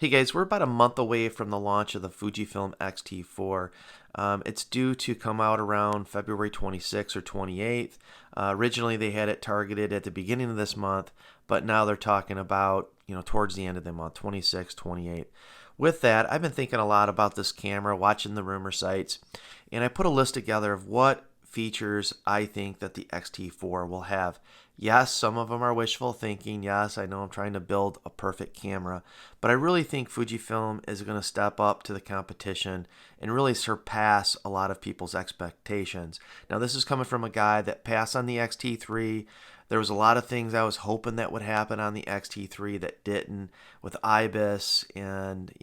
Hey guys, we're about a month away from the launch of the Fujifilm X-T4. It's due to come out around February 26th or 28th. Originally, they had it targeted at the beginning of this month, but now they're talking about, towards the end of the month, 26th, 28th. With that, I've been thinking a lot about this camera, watching the rumor sites, and I put a list together of what features I think that the X-T4 will have. Yes, some of them are wishful thinking. Yes, I know I'm trying to build a perfect camera, but I really think Fujifilm is going to step up to the competition and really surpass a lot of people's expectations. Now, this is coming from a guy that passed on the X-T3. There was a lot of things I was hoping that would happen on the X-T3 that didn't, with IBIS and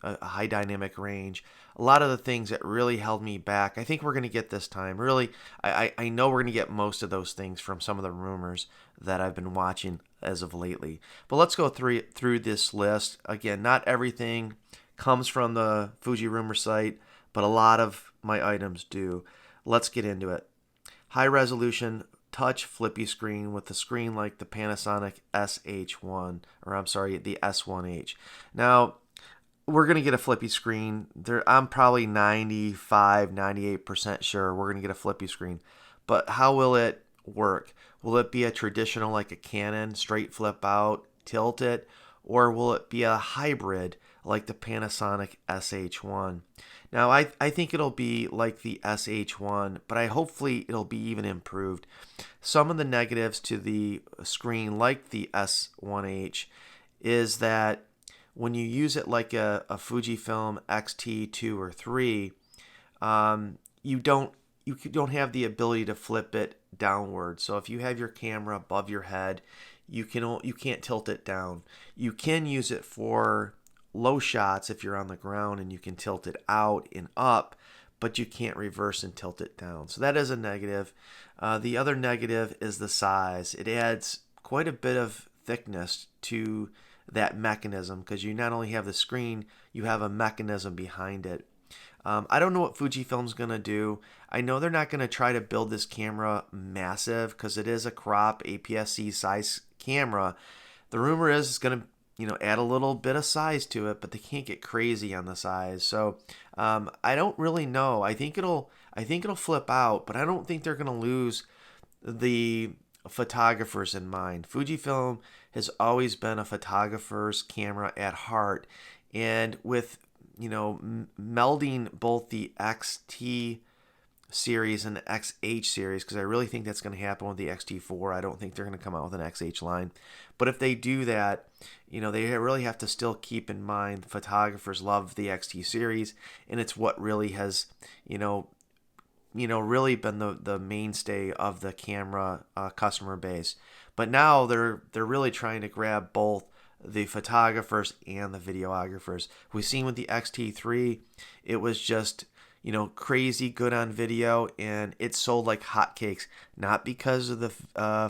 a high dynamic range. A lot of the things that really held me back, I think we're going to get this time. Really, I know we're going to get most of those things from some of the rumors that I've been watching as of lately. But let's go through this list. Again, not everything comes from the Fuji rumor site, but a lot of my items do. Let's get into it. High resolution touch flippy screen with a screen like the Panasonic SH1, or I'm sorry, the S1H. Now, we're going to get a flippy screen. I'm probably 95, 98% sure we're going to get a flippy screen. But how will it work? Will it be a traditional like a Canon, straight flip out, tilt it? Or will it be a hybrid like the Panasonic SH1? Now, I think it'll be like the SH1, but hopefully it'll be even improved. Some of the negatives to the screen like the S1H is that when you use it like a Fujifilm X-T2 or 3, you don't have the ability to flip it downward. So if you have your camera above your head, you can't tilt it down. You can use it for low shots if you're on the ground and you can tilt it out and up, but you can't reverse and tilt it down. So that is a negative. The other negative is the size. It adds quite a bit of thickness to that mechanism because you not only have the screen, you have a mechanism behind it. I don't know what Fujifilm's going to do. I know they're not going to try to build this camera massive because it is a crop APS-C size camera. The rumor is it's going to add a little bit of size to it, but they can't get crazy on the size. So I don't really know. I think it'll flip out, but I don't think they're going to lose the photographers in mind. Fujifilm has always been a photographer's camera at heart, and with melding both the XT series and the XH series, because I really think that's going to happen with the XT4. I don't think they're going to come out with an XH line. But if they do that, they really have to still keep in mind photographers love the XT series, and it's what really has, really been the mainstay of the camera customer base. But now they're really trying to grab both the photographers and the videographers. We've seen with the XT3, it was just crazy good on video, and it sold like hotcakes, not because of the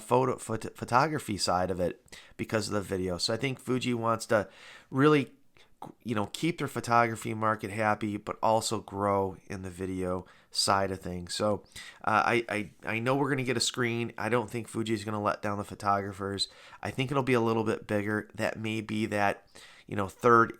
photography side of it, because of the video. So I think Fuji wants to really keep their photography market happy, but also grow in the video side of things. So I know we're going to get a screen. I don't think Fuji is going to let down the photographers. I think it'll be a little bit bigger. That may be that third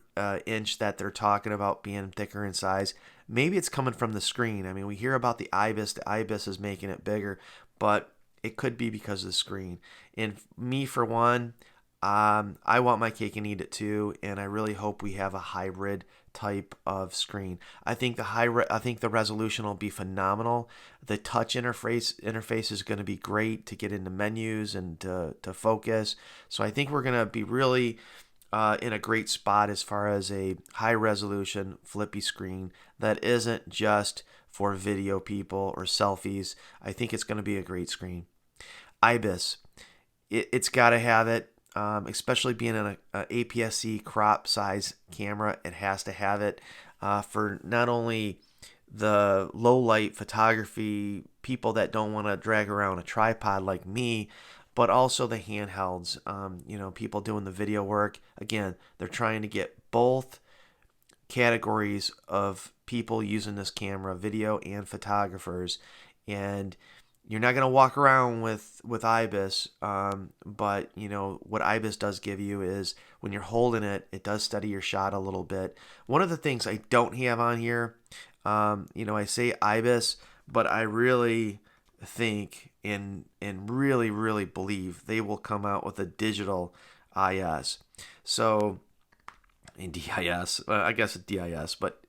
inch that they're talking about being thicker in size. Maybe it's coming from the screen. I mean, we hear about the IBIS. The IBIS is making it bigger, but it could be because of the screen. And me, for one, I want my cake and eat it too, and I really hope we have a hybrid type of screen. I think the resolution will be phenomenal. The touch interface is going to be great to get into menus and to focus. So I think we're going to be really in a great spot as far as a high resolution flippy screen that isn't just for video people or selfies. I think it's going to be a great screen. IBIS, it's got to have it. Especially being in a APS-C crop size camera, it has to have it for not only the low light photography people that don't want to drag around a tripod like me, but also the handhelds. People doing the video work. Again, they're trying to get both categories of people using this camera, video and photographers, and you're not going to walk around with IBIS, but what IBIS does give you is when you're holding it, it does steady your shot a little bit. One of the things I don't have on here, I say IBIS, but I really think and really really believe they will come out with a digital IS. So in DIS, I guess DIS, but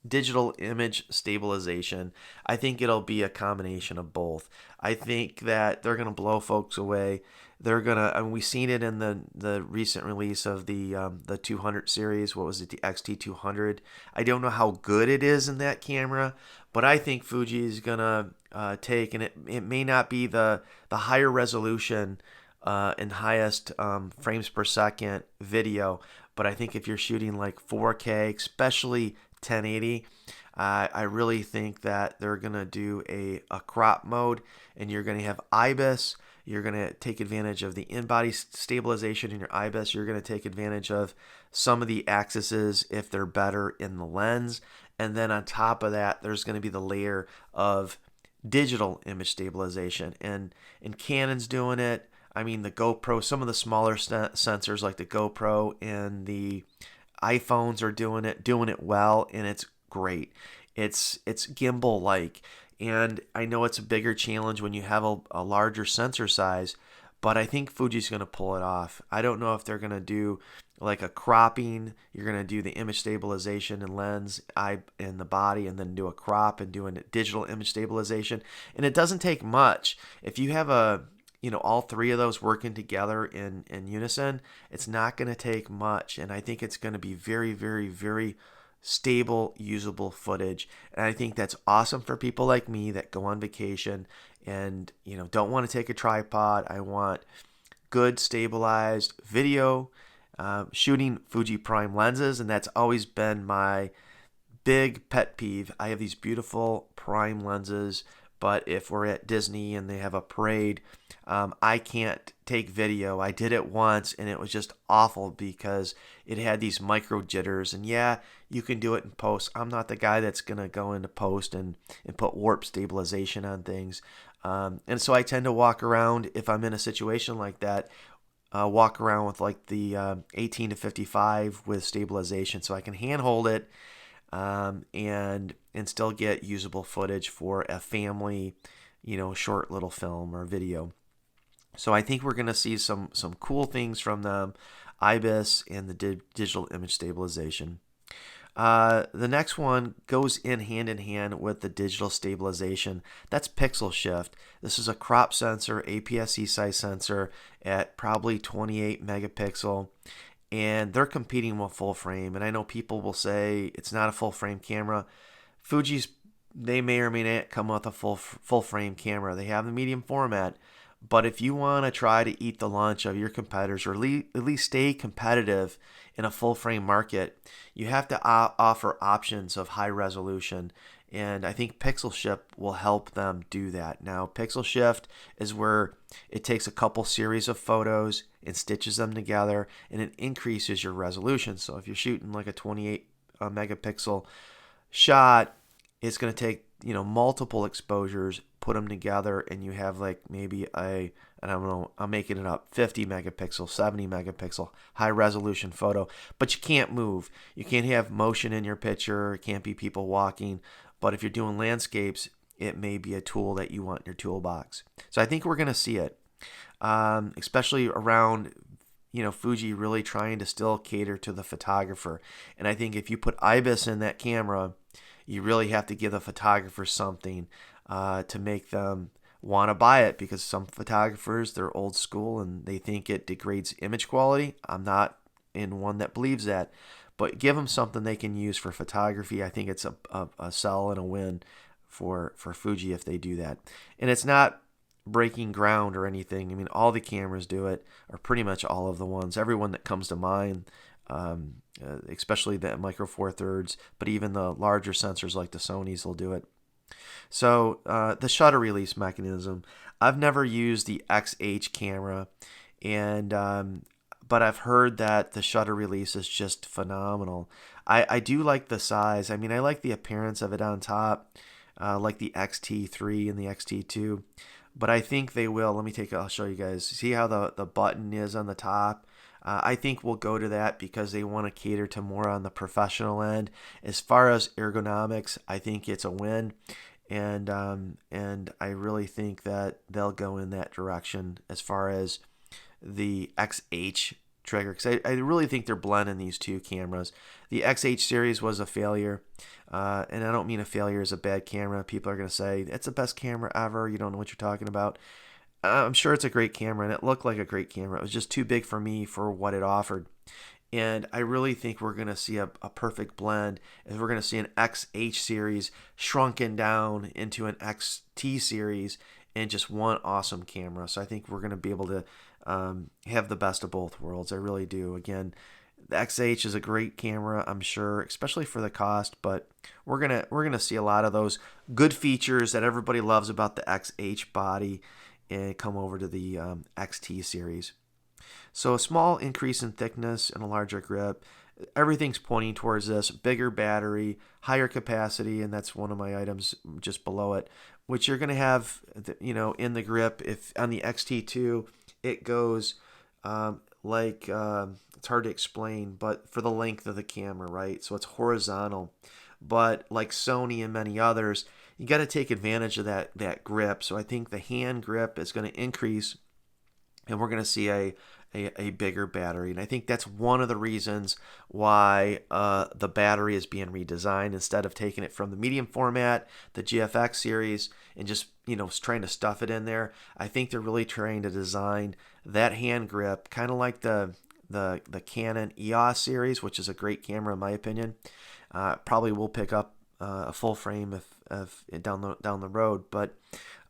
digital image stabilization. I think it'll be a combination of both. I think that they're going to blow folks away. They're gonna, and we've seen it in the recent release of the 200 series. What was it, the XT200? I don't know how good it is in that camera, but I think Fuji is gonna take, and it may not be the higher resolution and highest frames per second video, but I think if you're shooting like 4K, especially 1080, I really think that they're going to do a crop mode, and you're going to have IBIS. You're going to take advantage of the in-body stabilization in your IBIS. You're going to take advantage of some of the axes if they're better in the lens. And then on top of that, there's going to be the layer of digital image stabilization. And Canon's doing it. I mean, the GoPro, some of the smaller sensors like the GoPro and the iPhones are doing it well, and it's great. It's gimbal-like, and I know it's a bigger challenge when you have a larger sensor size, but I think Fuji's going to pull it off. I don't know if they're going to do like a cropping. You're going to do the image stabilization and lens in the body, and then do a crop and doing digital image stabilization. And it doesn't take much. If you have all three of those working together in unison, it's not going to take much. And I think it's going to be very, very, very stable, usable footage. And I think that's awesome for people like me that go on vacation and, don't want to take a tripod. I want good, stabilized video, shooting Fuji prime lenses. And that's always been my big pet peeve. I have these beautiful prime lenses, but if we're at Disney and they have a parade, I can't take video. I did it once, and it was just awful because it had these micro jitters. And yeah, you can do it in post. I'm not the guy that's going to go into post and put warp stabilization on things. And so I tend to walk around, if I'm in a situation like that, walk around with like the 18 to 55 with stabilization, so I can handhold it and still get usable footage for a family, short little film or video. So I think we're going to see some cool things from them, IBIS and the digital image stabilization. The next one goes hand in hand with the digital stabilization. That's pixel shift. This is a crop sensor, APS-C size sensor at probably 28 megapixel. And they're competing with full frame. And I know people will say it's not a full frame camera. Fuji's, they may or may not come with a full frame camera. They have the medium format. But if you want to try to eat the lunch of your competitors, or at least stay competitive in a full frame market, you have to offer options of high resolution. And I think Pixel Shift will help them do that. Now, Pixel Shift is where it takes a couple series of photos and stitches them together, and it increases your resolution. So if you're shooting like a 28 megapixel shot, it's going to take multiple exposures, put them together, and you have like maybe I don't know, I'm making it up, 50 megapixel, 70 megapixel, high resolution photo. But you can't move. You can't have motion in your picture. It can't be people walking. But if you're doing landscapes, it may be a tool that you want in your toolbox. So I think we're going to see it, especially around Fuji really trying to still cater to the photographer. And I think if you put IBIS in that camera, you really have to give the photographer something to make them want to buy it, because some photographers, they're old school and they think it degrades image quality. I'm not in one that believes that, but give them something they can use for photography. I think it's a sell and a win for Fuji if they do that. And it's not breaking ground or anything. I mean, all the cameras do it, or pretty much all of the ones. Everyone that comes to mind, especially the Micro Four Thirds, but even the larger sensors like the Sonys will do it. So the shutter release mechanism, I've never used the XH camera, and but I've heard that the shutter release is just phenomenal. I do like the size. I mean, I like the appearance of it on top. like the XT3 and the XT2. But I think they will. I'll show you guys. See how the button is on the top? I think we'll go to that because they want to cater to more on the professional end. As far as ergonomics, I think it's a win. And I really think that they'll go in that direction as far as the XH trigger, because I really think they're blending these two cameras. The XH series was a failure, and I don't mean a failure as a bad camera. People are going to say, it's the best camera ever, you don't know what you're talking about. I'm sure it's a great camera, and it looked like a great camera. It was just too big for me for what it offered. And I really think we're going to see a perfect blend, as we're going to see an XH series shrunken down into an XT series and just one awesome camera. So I think we're going to be able to have the best of both worlds. I really do. Again, the XH is a great camera, I'm sure, especially for the cost, but we're gonna see a lot of those good features that everybody loves about the XH body and come over to the XT series. So a small increase in thickness and a larger grip. Everything's pointing towards this. Bigger battery, higher capacity, and that's one of my items just below it, which you're going to have, in the grip. If on the XT2, it goes it's hard to explain, but for the length of the camera, right? So it's horizontal. But like Sony and many others, you got to take advantage of that grip. So I think the hand grip is going to increase, and we're going to see a bigger battery. And I think that's one of the reasons why the battery is being redesigned. Instead of taking it from the medium format, the GFX series, and just trying to stuff it in there, I think they're really trying to design that hand grip kind of like the Canon EOS series, which is a great camera in my opinion. Probably will pick up a full frame if down the road, but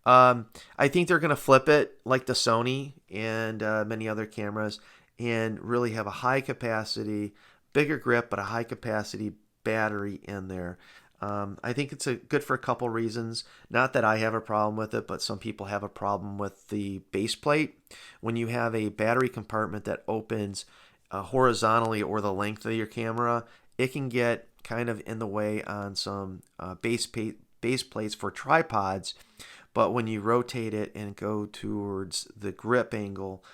I think they're going to flip it like the Sony and many other cameras, and really have a high capacity, bigger grip, but a high capacity battery in there. I think it's good for a couple reasons. Not that I have a problem with it, but some people have a problem with the base plate. When you have a battery compartment that opens horizontally or the length of your camera, it can get kind of in the way on some base plates for tripods. But when you rotate it and go towards the grip angle,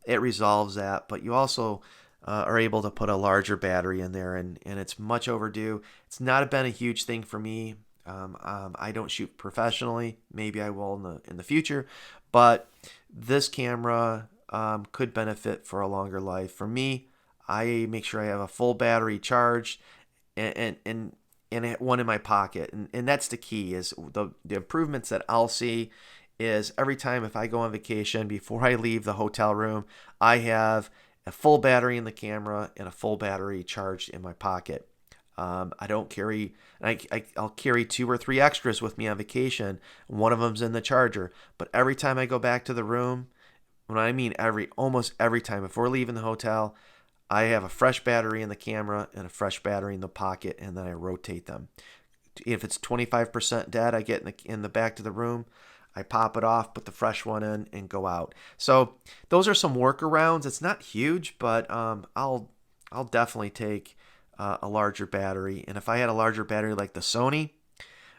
it resolves that. But you also are able to put a larger battery in there, and it's much overdue. It's not been a huge thing for me. I don't shoot professionally. Maybe I will in the future. But this camera could benefit for a longer life. For me, I make sure I have a full battery charged and one in my pocket, and that's the key. Is the improvements that I'll see is every time if I go on vacation, before I leave the hotel room, I have a full battery in the camera and a full battery charged in my pocket. I don't carry, I'll carry 2 or 3 extras with me on vacation. One of them's in the charger, but every time I go back to the room, when I mean almost every time, if we're leaving the hotel, I have a fresh battery in the camera and a fresh battery in the pocket, and then I rotate them. If it's 25% dead, I get in the back to the room, I pop it off, put the fresh one in, and go out. So those are some workarounds. It's not huge, but I'll definitely take a larger battery. And if I had a larger battery like the Sony,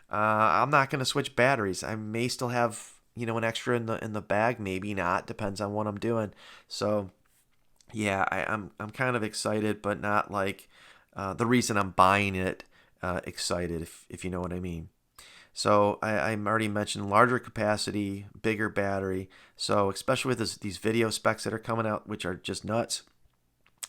I'm not going to switch batteries. I may still have an extra in the bag, maybe not. Depends on what I'm doing. So yeah, I'm kind of excited, but not like the reason I'm buying it excited, if you know what I mean. So I already mentioned larger capacity, bigger battery. So especially with these video specs that are coming out, which are just nuts,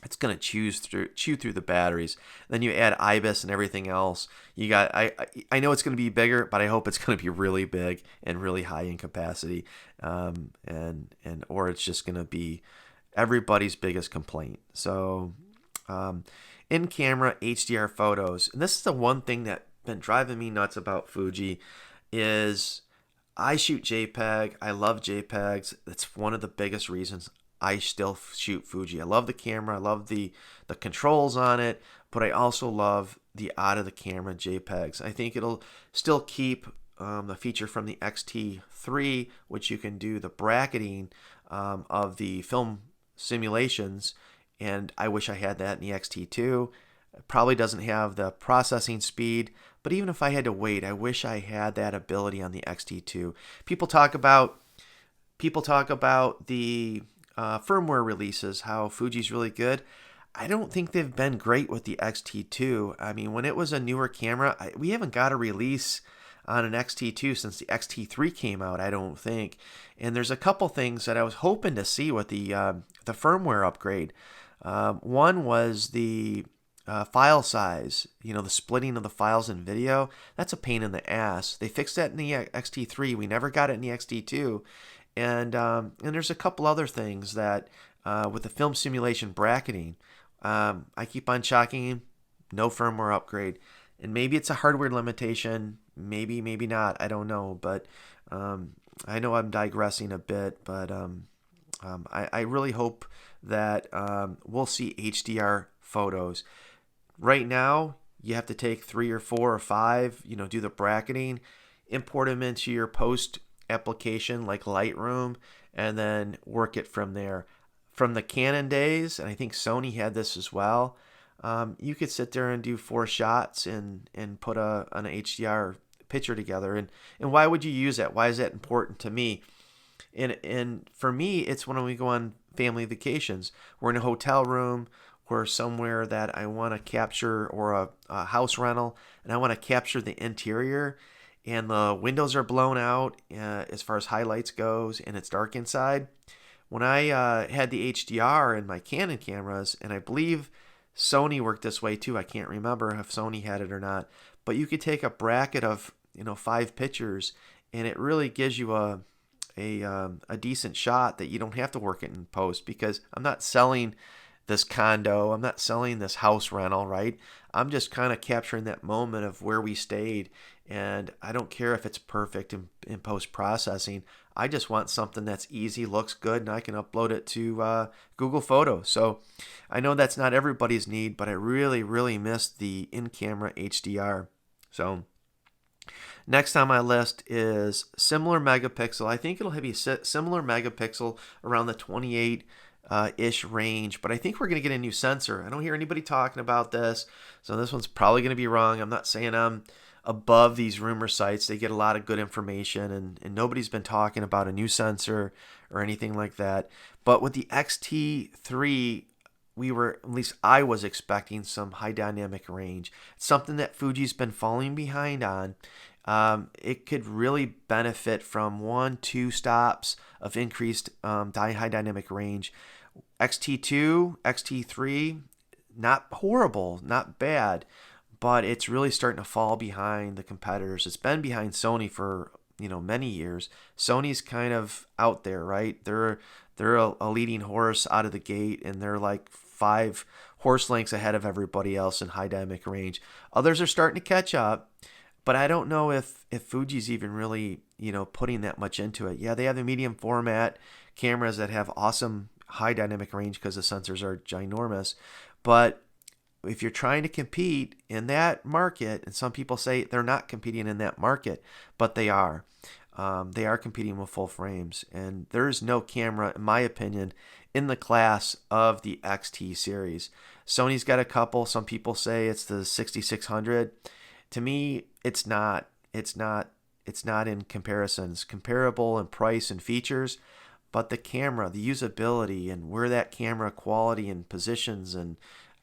it's going to chew through the batteries. Then you add IBIS and everything else. You got I know it's going to be bigger, but I hope it's going to be really big and really high in capacity, or it's just going to be everybody's biggest complaint. So in camera HDR photos, and this is the one thing that been driving me nuts about Fuji, is I shoot JPEG. I love JPEGs. That's one of the biggest reasons I still shoot Fuji. I love the camera. I love the controls on it, but I also love the out of the camera JPEGs. I think it'll still keep the feature from the XT3, which you can do the bracketing of the film simulations, and I wish I had that in the XT2. It probably doesn't have the processing speed, but even if I had to wait, I wish I had that ability on the XT2. People talk about the firmware releases, how Fuji's really good. I don't think they've been great with the XT2. I mean, when it was a newer camera, we haven't got a release on an XT2 since the XT3 came out, I don't think. And there's a couple things that I was hoping to see with the firmware upgrade. One was the file size, the splitting of the files in video. That's a pain in the ass. They fixed that in the XT3. We never got it in the XT2. And there's a couple other things that with the film simulation bracketing, I keep on chalking no firmware upgrade. And maybe it's a hardware limitation, maybe not, I don't know. But I know I'm digressing a bit, but I really hope that we'll see HDR photos. Right now, you have to take 3 or 4 or 5, do the bracketing, import them into your post application like Lightroom, and then work it from there. From the Canon days, and I think Sony had this as well, you could sit there and do 4 shots and put an HDR picture together. And why would you use that? Why is that important to me? And for me, it's when we go on family vacations. We're in a hotel room or somewhere that I want to capture, or a house rental, and I want to capture the interior, and the windows are blown out as far as highlights goes, and it's dark inside. When I had the HDR in my Canon cameras, and I believe Sony worked this way too, I can't remember if Sony had it or not, but you could take a bracket of 5 pictures, and it really gives you a decent shot that you don't have to work it in post, because I'm not selling this condo, I'm not selling this house rental, right? I'm just kind of capturing that moment of where we stayed, and I don't care if it's perfect in post-processing. I just want something that's easy, looks good, and I can upload it to Google Photos. So I know that's not everybody's need, but I really, really miss the in-camera HDR. So next on my list is similar megapixel. I think it'll be similar megapixel around the 28 ish range, but I think we're going to get a new sensor. I don't hear anybody talking about this, so this one's probably going to be wrong. I'm not saying I'm above these rumor sites. They get a lot of good information, and nobody's been talking about a new sensor or anything like that. But with the XT3, at least I was expecting some high dynamic range. It's something that Fuji's been falling behind on. It could really benefit from 1-2 stops of increased high dynamic range. XT2, XT3, not horrible, not bad, but it's really starting to fall behind the competitors. It's been behind Sony for many years. Sony's kind of out there, right? They're a leading horse out of the gate, and they're like 5 horse lengths ahead of everybody else in high dynamic range. Others are starting to catch up, but I don't know if Fuji's even really putting that much into it. Yeah, they have the medium format cameras that have awesome high dynamic range because the sensors are ginormous, but if you're trying to compete in that market, and some people say they're not competing in that market, but they are. They are competing with full frames, and there is no camera, in my opinion, in the class of the XT series. Sony's got a couple. Some people say it's the 6600. To me, it's not. It's not in comparison. It's comparable in price and features, but the camera, the usability, and where that camera quality and positions, and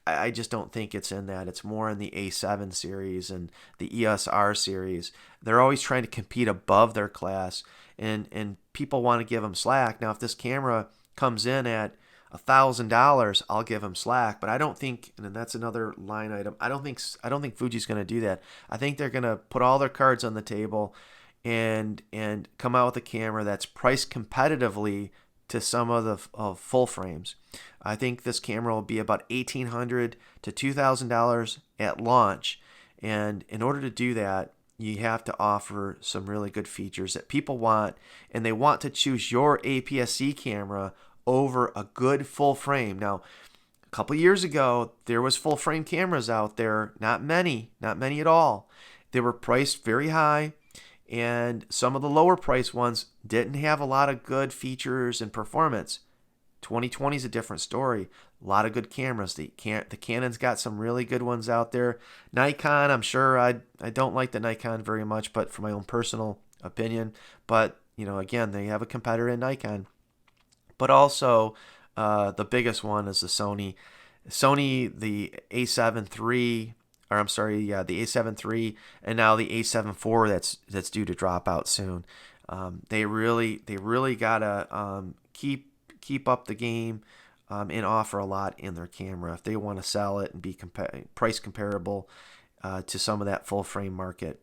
I just don't think it's in that. It's more in the A7 series and the ESR series. They're always trying to compete above their class, and people want to give them slack. Now, if this camera comes in at $1,000, I'll give them slack. But I don't think, and that's another line item, I don't think Fuji's going to do that. I think they're going to put all their cards on the table and come out with a camera that's priced competitively to some of the full frames. I think this camera will be about $1,800 to $2,000 at launch, and in order to do that, you have to offer some really good features that people want, and they want to choose your APS-C camera over a good full frame. Now, a couple years ago, there was full frame cameras out there, not many at all. They were priced very high, and some of the lower price ones didn't have a lot of good features and performance. 2020 is a different story. A lot of good cameras. The Canon's got some really good ones out there. Nikon, I'm sure I don't like the Nikon very much, but for my own personal opinion. But again, they have a competitor in Nikon. But also, the biggest one is the Sony. Sony, the A7 III, or I'm sorry, yeah, the A7 III, and now the A7 IV that's due to drop out soon. They really gotta keep up the game and offer a lot in their camera if they want to sell it and be price comparable to some of that full frame market.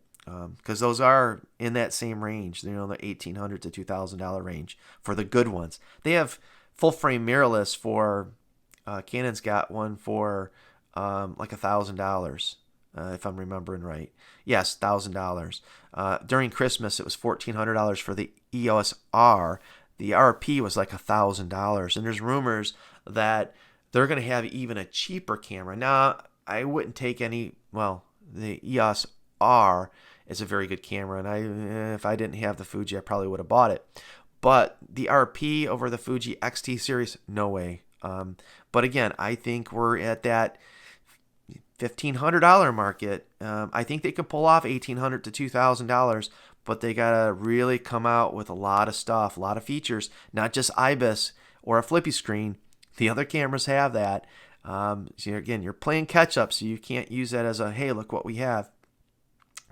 Because those are in that same range, the $1,800 to $2,000 range for the good ones. They have full frame mirrorless for Canon's got one for like $1,000, if I'm remembering right. Yes, $1,000. During Christmas, it was $1,400 for the EOS R. The RP was like $1,000, and there's rumors that they're going to have even a cheaper camera. Now, I wouldn't take any. Well, the EOS R is a very good camera, and if I didn't have the Fuji, I probably would have bought it. But the RP over the Fuji XT series, no way. But again, I think we're at that $1,500 market. I think they could pull off $1,800 to $2,000, but they gotta really come out with a lot of stuff, a lot of features, not just IBIS or a flippy screen. The other cameras have that. So again, you're playing catch up, so you can't use that as a, hey, look what we have.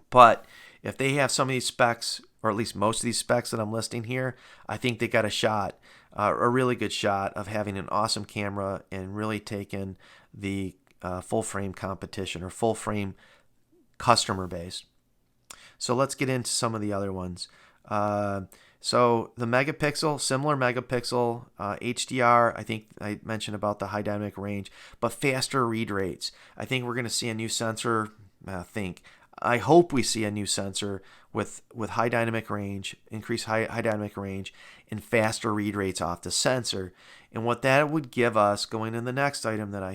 But if they have some of these specs, or at least most of these specs that I'm listing here, I think they got a shot, a really good shot of having an awesome camera and really taking the full frame competition or full frame customer base. So let's get into some of the other ones. So the megapixel, similar megapixel, HDR, I think I mentioned about the high dynamic range, but faster read rates. I think we're going to see a new sensor, I hope we see a new sensor with high dynamic range, increased high dynamic range, and faster read rates off the sensor. And what that would give us, going in the next item that I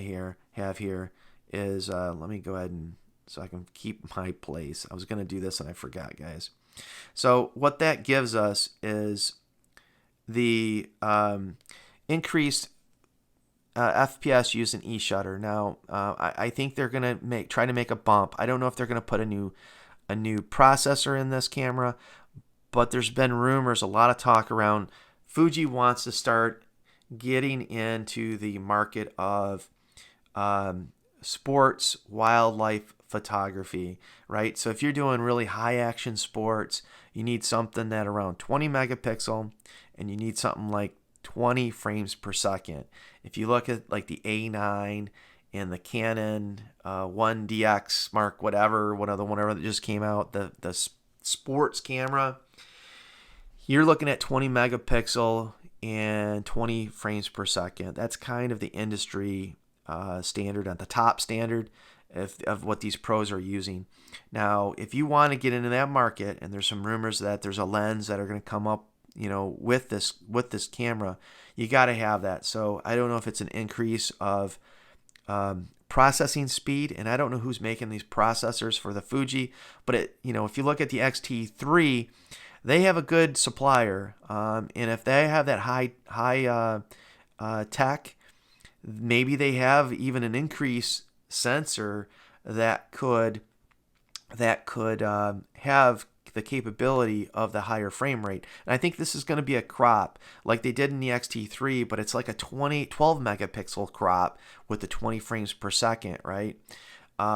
have here, is, let me go ahead and, so I can keep my place. I was going to do this and I forgot, guys. So what that gives us is the increased FPS using eShutter. Now, I think they're gonna try to make a bump. I don't know if they're gonna put a new processor in this camera, but there's been rumors, a lot of talk around Fuji wants to start getting into the market of sports wildlife photography, right? So if you're doing really high action sports, you need something that around 20 megapixel, and you need something like 20 frames per second. If you look at like the A9 and the Canon 1DX Mark whatever that just came out, the sports camera, you're looking at 20 megapixel and 20 frames per second. That's kind of the industry standard, at the top standard of what these pros are using. Now, if you want to get into that market, and there's some rumors that there's a lens that are going to come up with this camera, you got to have that. So I don't know if it's an increase of processing speed, and I don't know who's making these processors for the Fuji, but if you look at the XT3, they have a good supplier, and if they have that high tech, maybe they have even an increased sensor that could have the capability of the higher frame rate. And I think this is going to be a crop like they did in the XT3, but it's like a 12 megapixel crop with the 20 frames per second, right?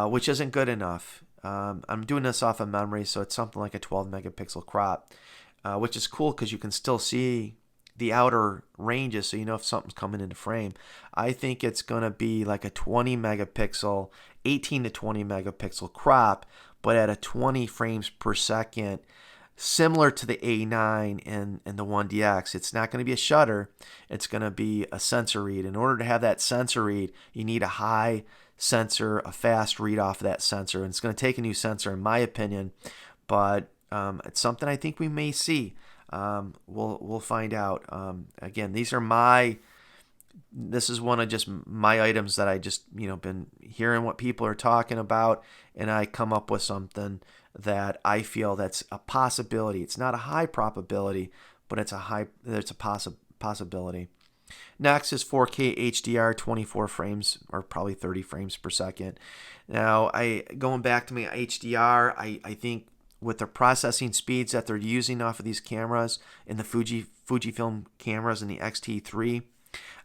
Which isn't good enough. I'm doing this off of memory, so it's something like a 12 megapixel crop, which is cool because you can still see the outer ranges, so you know if something's coming into frame. I think it's going to be like a 20 megapixel, 18 to 20 megapixel crop, but at a 20 frames per second, similar to the A9 and the 1DX. It's not going to be a shutter. It's going to be a sensor read. In order to have that sensor read, you need a high sensor, a fast read off of that sensor. And it's going to take a new sensor, in my opinion, but it's something I think we may see. We'll find out. Again, this is one of just my items that I just been hearing what people are talking about, and I come up with something that I feel that's a possibility. It's not a high probability, but it's a possibility. Next is 4K HDR, 24 frames or probably 30 frames per second. Now, going back to my HDR, I think with the processing speeds that they're using off of these cameras in the Fujifilm cameras in the XT3,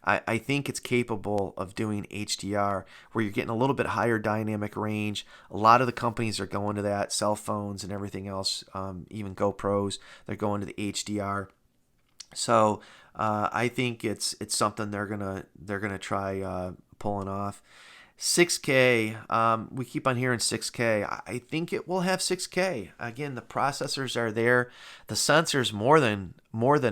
I think it's capable of doing HDR where you're getting a little bit higher dynamic range. A lot of the companies are going to that, cell phones and everything else, even GoPros, they're going to the HDR. So I think it's something they're gonna try pulling off. 6K, we keep on hearing 6K. I think it will have 6K. Again, the processors are there. The sensors more than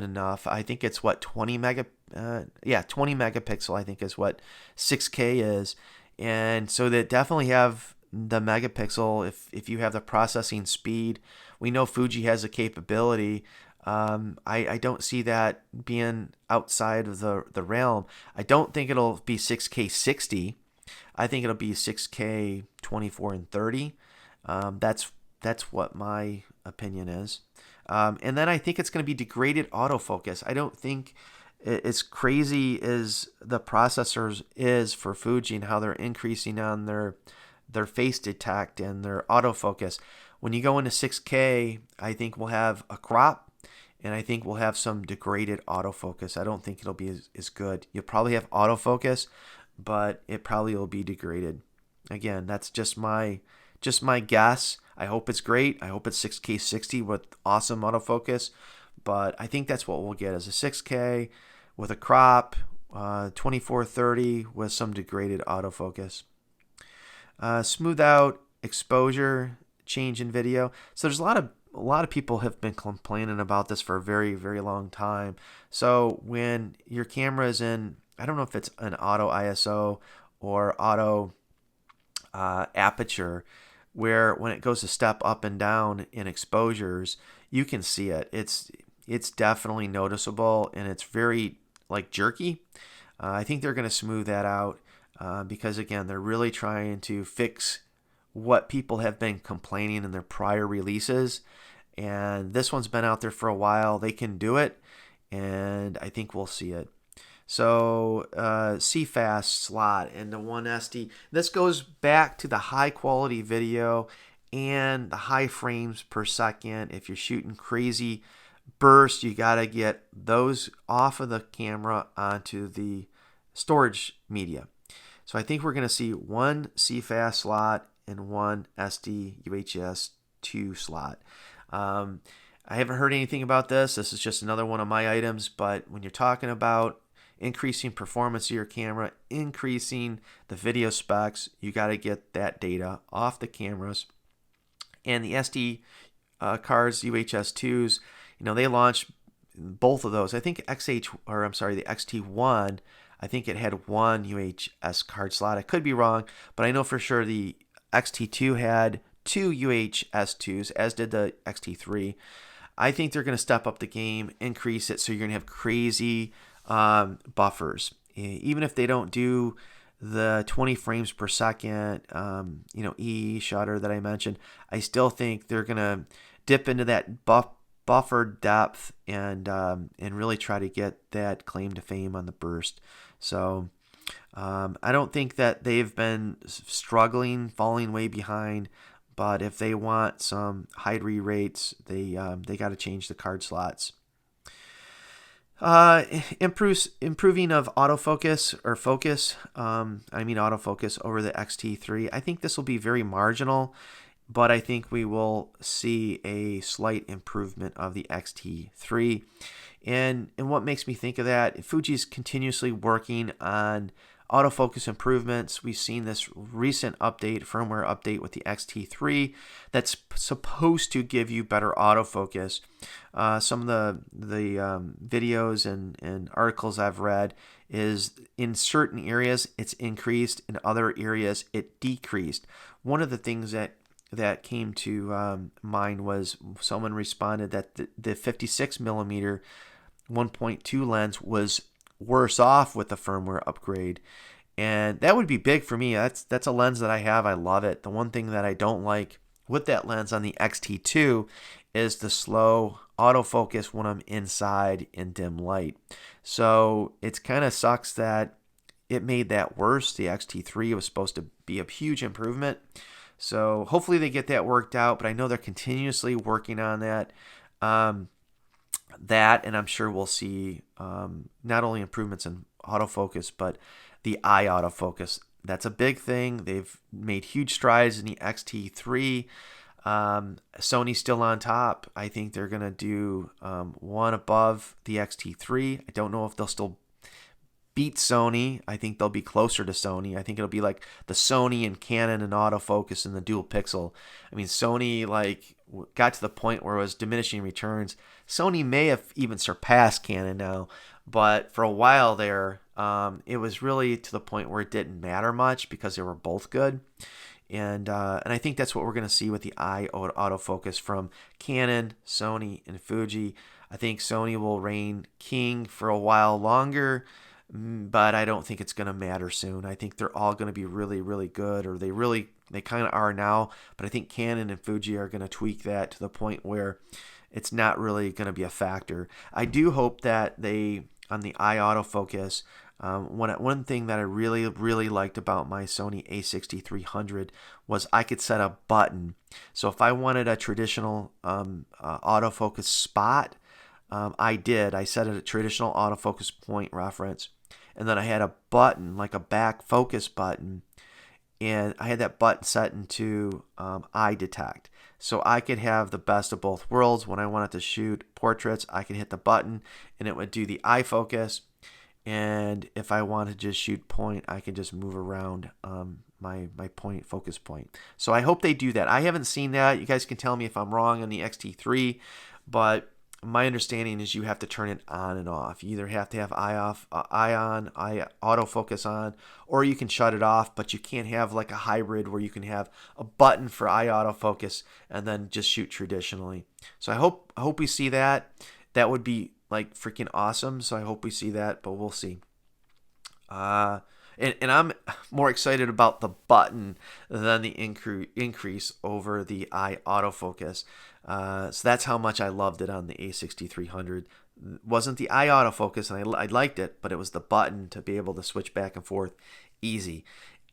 enough. I think it's what 20 megapixel. I think is what 6K is, and so they definitely have the megapixel. If you have the processing speed, we know Fuji has a capability. I don't see that being outside of the realm. I don't think it'll be 6K 60. I think it'll be 6K 24 and 30. That's what my opinion is. And then I think it's going to be degraded autofocus. I don't think as crazy as the processors is for Fuji and how they're increasing on their face detect and their autofocus. When you go into 6K, I think we'll have a crop, and I think we'll have some degraded autofocus. I don't think it'll be as good. You'll probably have autofocus, but it probably will be degraded. Again, that's just my guess. I hope it's great. I hope it's 6K 60 with awesome autofocus, but I think that's what we'll get as a 6K with a crop, 2430 with some degraded autofocus. Smooth out exposure change in video. So there's a lot of people have been complaining about this for a very, very long time. So when your camera is in, I don't know if it's an auto ISO or auto aperture, where when it goes to step up and down in exposures, you can see it. It's definitely noticeable, and it's very like jerky. I think they're going to smooth that out because again, they're really trying to fix what people have been complaining in their prior releases, and this one's been out there for a while. They can do it, and I think we'll see it. So CFast slot and the 1SD. This goes back to the high quality video and the high frames per second. If you're shooting crazy bursts, you got to get those off of the camera onto the storage media. So I think we're going to see one CFast slot and one SD UHS 2 slot. I haven't heard anything about this. This is just another one of my items, but when you're talking about increasing performance of your camera, increasing the video specs, you got to get that data off the cameras. And the SD cards, UHS 2s, they launched both of those. I think the XT1, I think it had one UHS card slot. I could be wrong, but I know for sure the XT2 had two UHS 2s, as did the XT3. I think they're going to step up the game, increase it, so you're going to have crazy buffers. Even if they don't do the 20 frames per second, E shutter that I mentioned, I still think they're going to dip into that buffer depth and really try to get that claim to fame on the burst. So I don't think that they've been struggling, falling way behind, but if they want some high re-rates, they got to change the card slots. Improving of autofocus or focus. Autofocus over the XT3. I think this will be very marginal, but I think we will see a slight improvement of the XT3. And what makes me think of that, Fuji's continuously working on autofocus improvements. We've seen this recent firmware update with the XT3 that's supposed to give you better autofocus. Some of the videos and articles I've read is in certain areas it's increased, in other areas it decreased. One of the things that came to mind was someone responded that the 56 millimeter 1.2 lens was worse off with the firmware upgrade, and that would be big for me. That's a lens that I have. I love it. The one thing that I don't like with that lens on the XT2 is the slow autofocus when I'm inside in dim light. So it's kind of sucks that it made that worse. The XT3 was supposed to be a huge improvement. So hopefully they get that worked out, but I know they're continuously working on that. And I'm sure we'll see not only improvements in autofocus, but the eye autofocus. That's a big thing. They've made huge strides in the XT3. Sony's still on top. I think they're going to do one above the XT3. I don't know if they'll still beat Sony. I think they'll be closer to Sony. I think it'll be like the Sony and Canon and autofocus and the dual pixel. I mean, Sony got to the point where it was diminishing returns. Sony may have even surpassed Canon now, but for a while there, it was really to the point where it didn't matter much because they were both good. And I think that's what we're going to see with the eye autofocus from Canon, Sony, and Fuji. I think Sony will reign king for a while longer, but I don't think it's going to matter soon. I think they're all going to be really, really good, or they kind of are now, but I think Canon and Fuji are going to tweak that to the point where it's not really going to be a factor. I do hope that on the eye autofocus, one thing that I really, really liked about my Sony a6300 was I could set a button. So if I wanted a traditional autofocus spot, I did. I set a traditional autofocus point reference. And then I had a button, like a back focus button, and I had that button set into eye detect. So I could have the best of both worlds. When I wanted to shoot portraits, I could hit the button and it would do the eye focus. And if I wanted to just shoot point, I could just move around my point focus point. So I hope they do that. I haven't seen that. You guys can tell me if I'm wrong on the XT3, but my understanding is you have to turn it on and off. You either have to have eye on, eye autofocus on, or you can shut it off, but you can't have like a hybrid where you can have a button for eye autofocus and then just shoot traditionally. So I hope we see that. That would be like freaking awesome. So I hope we see that, but we'll see. And I'm more excited about the button than the increase over the eye autofocus. So that's how much I loved it on the a6300. It wasn't the eye autofocus, and I liked it, but it was the button to be able to switch back and forth easy.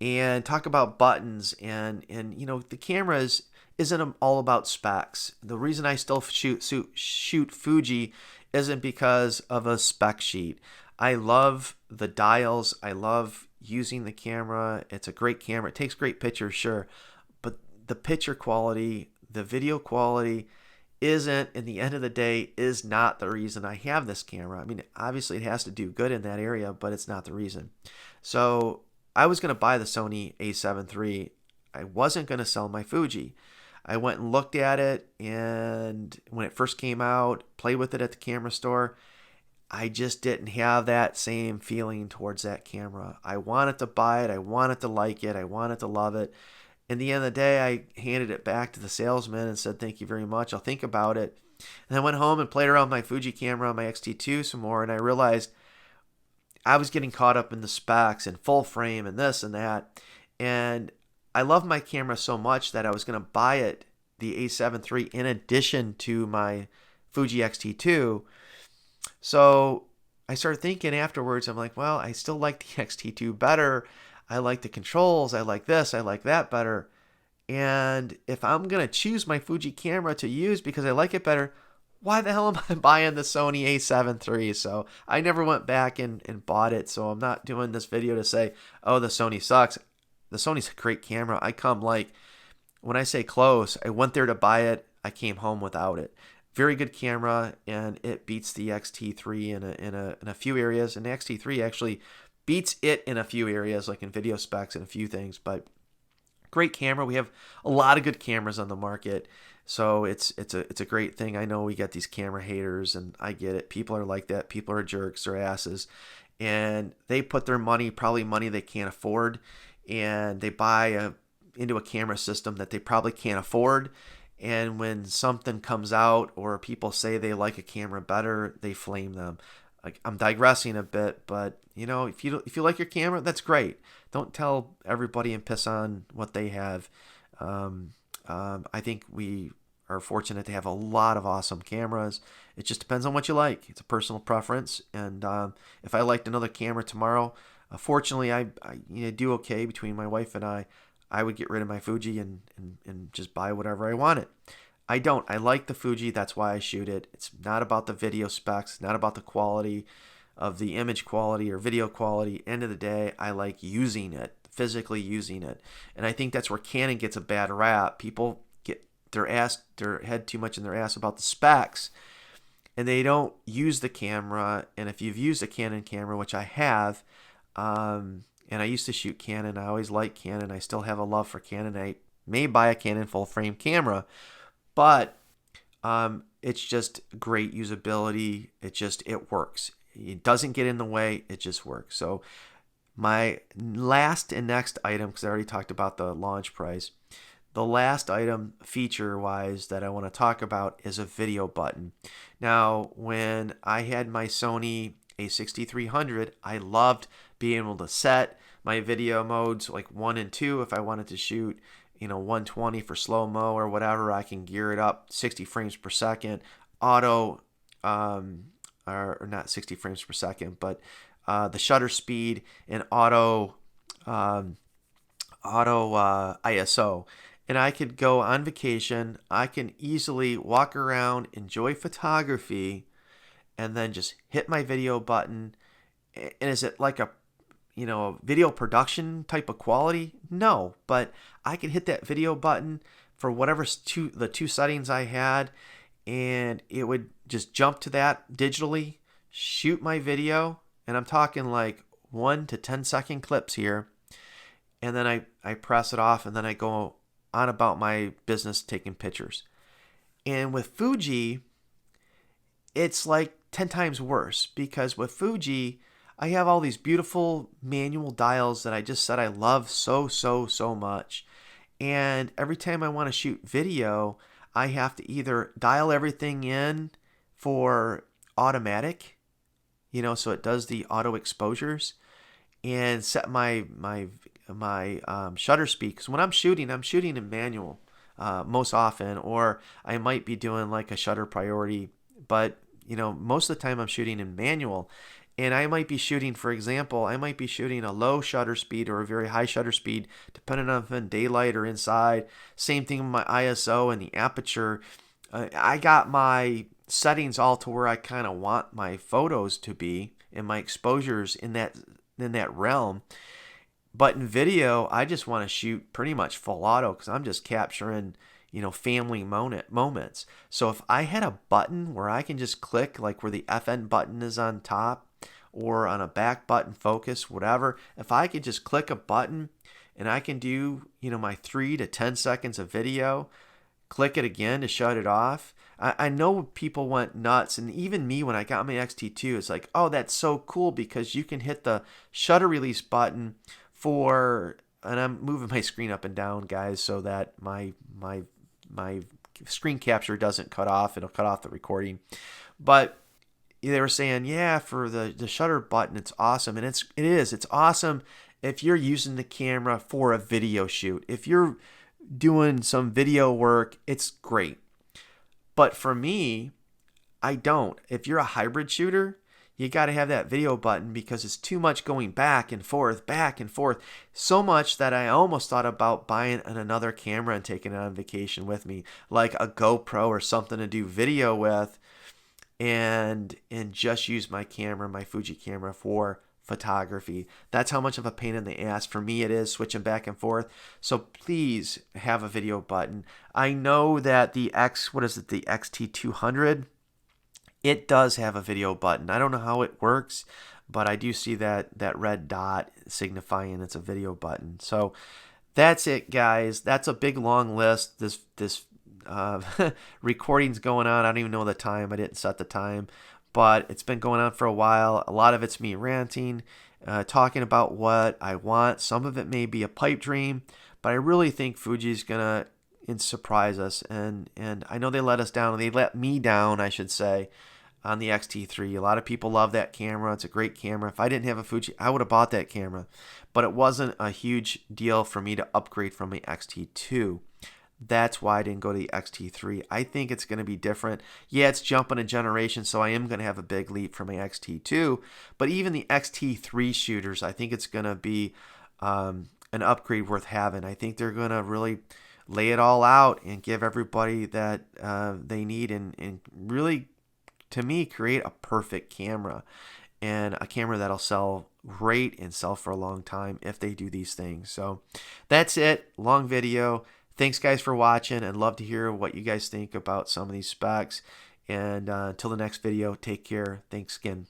And talk about buttons, and the cameras isn't all about specs. The reason I still shoot Fuji isn't because of a spec sheet. I love the dials. I love using the camera. It's a great camera. It takes great pictures, sure, but the picture quality, the video quality isn't, in the end of the day, is not the reason I have this camera. I mean, obviously it has to do good in that area, but it's not the reason. So I was going to buy the Sony a7 III. I wasn't going to sell my Fuji. I went and looked at it, and when it first came out, played with it at the camera store, I just didn't have that same feeling towards that camera. I wanted to buy it. I wanted to like it. I wanted to love it. In the end of the day, I handed it back to the salesman and said, thank you very much. I'll think about it. And I went home and played around with my Fuji camera on my XT2 some more, and I realized I was getting caught up in the specs and full frame and this and that. And I love my camera so much that I was going to buy it, the a7 III, in addition to my Fuji XT2. So I started thinking afterwards, I'm like, well, I still like the XT2 better. I like the controls. I like this. I like that better. And if I'm going to choose my Fuji camera to use because I like it better, why the hell am I buying the Sony a7 III? So I never went back and bought it. So I'm not doing this video to say, oh, the Sony sucks. The Sony's a great camera. When I say close, I went there to buy it. I came home without it. Very good camera, and it beats the XT3 in a few areas. And the XT3 actually beats it in a few areas, like in video specs and a few things. But great camera. We have a lot of good cameras on the market, so it's a great thing. I know we get these camera haters, and I get it. People are like that. People are jerks. They're asses, and they put their money, probably money they can't afford, and they buy into a camera system that they probably can't afford. And when something comes out or people say they like a camera better, they flame them. Like, I'm digressing a bit, but if you like your camera, that's great. Don't tell everybody and piss on what they have. I think we are fortunate to have a lot of awesome cameras. It just depends on what you like. It's a personal preference. And if I liked another camera tomorrow, fortunately, I do okay between my wife and I would get rid of my Fuji and just buy whatever I wanted. I don't. I like the Fuji. That's why I shoot it. It's not about the video specs, not about the quality of the image quality or video quality. End of the day, I like using it, physically using it. And I think that's where Canon gets a bad rap. People get their head too much in their ass about the specs, and they don't use the camera. And if you've used a Canon camera, which I have, and I used to shoot Canon, I always liked Canon. I still have a love for Canon. I may buy a Canon full frame camera, but it's just great usability. It works. It doesn't get in the way. It just works. So my last and next item, because I already talked about the launch price, the last item feature-wise that I want to talk about is a video button. Now, when I had my Sony a6300, I loved being able to set my video modes like 1 and 2 if I wanted to shoot 120 for slow-mo or whatever. I can gear it up 60 frames per second, auto, or not 60 frames per second, but the shutter speed and auto ISO. And I could go on vacation. I can easily walk around, enjoy photography, and then just hit my video button. And is it like a video production type of quality? No, but I could hit that video button for whatever the two settings I had, and it would just jump to that digitally, shoot my video, and I'm talking like 1 to 10 second clips here, and then I press it off, and then I go on about my business taking pictures. And with Fuji, it's like 10 times worse, because with Fuji, I have all these beautiful manual dials that I just said I love so much. And every time I want to shoot video, I have to either dial everything in for automatic, so it does the auto exposures, and set my shutter speed. Because when I'm shooting in manual most often, or I might be doing like a shutter priority, but most of the time I'm shooting in manual. And I might be shooting, for example, a low shutter speed or a very high shutter speed, depending on if I'm in daylight or inside. Same thing with my ISO and the aperture. I got my settings all to where I kind of want my photos to be and my exposures in that realm. But in video, I just want to shoot pretty much full auto because I'm just capturing family moments. So if I had a button where I can just click, like where the FN button is on top, or on a back button focus, whatever, if I could just click a button and I can do, my 3 to 10 seconds of video, click it again to shut it off. I know people went nuts, and even me when I got my XT2, it's like, oh, that's so cool because you can hit the shutter release button and I'm moving my screen up and down, guys, so that my screen capture doesn't cut off. It'll cut off the recording. But they were saying, yeah, for the shutter button, it's awesome. And it's awesome if you're using the camera for a video shoot. If you're doing some video work, it's great. But for me, I don't. If you're a hybrid shooter, you got to have that video button because it's too much going back and forth. So much that I almost thought about buying another camera and taking it on vacation with me, like a GoPro or something to do video with, and just use my Fuji camera for photography. That's how much of a pain in the ass for me it is switching back and forth. So please have a video button. I know that the XT200, it does have a video button. I don't know how it works, but I do see that red dot signifying it's a video button. So that's it, guys. That's a big long list. This recording's going on. I don't even know the time. I didn't set the time, but it's been going on for a while. A lot of it's me ranting, talking about what I want. Some of it may be a pipe dream, but I really think Fuji's gonna surprise us. And I know they let us down, and they let me down, I should say, on the XT3. A lot of people love that camera. It's a great camera. If I didn't have a Fuji, I would have bought that camera, but it wasn't a huge deal for me to upgrade from the XT2. That's why I didn't go to the XT3. I think it's going to be different. Yeah, it's jumping a generation, so I am going to have a big leap from my XT2. But even the XT3 shooters, I think it's going to be an upgrade worth having. I think they're going to really lay it all out and give everybody that they need, and really, to me, create a perfect camera, and a camera that'll sell great and sell for a long time if they do these things. So that's it. Long video. Thanks, guys, for watching, and love to hear what you guys think about some of these specs. And until the next video, take care. Thanks again.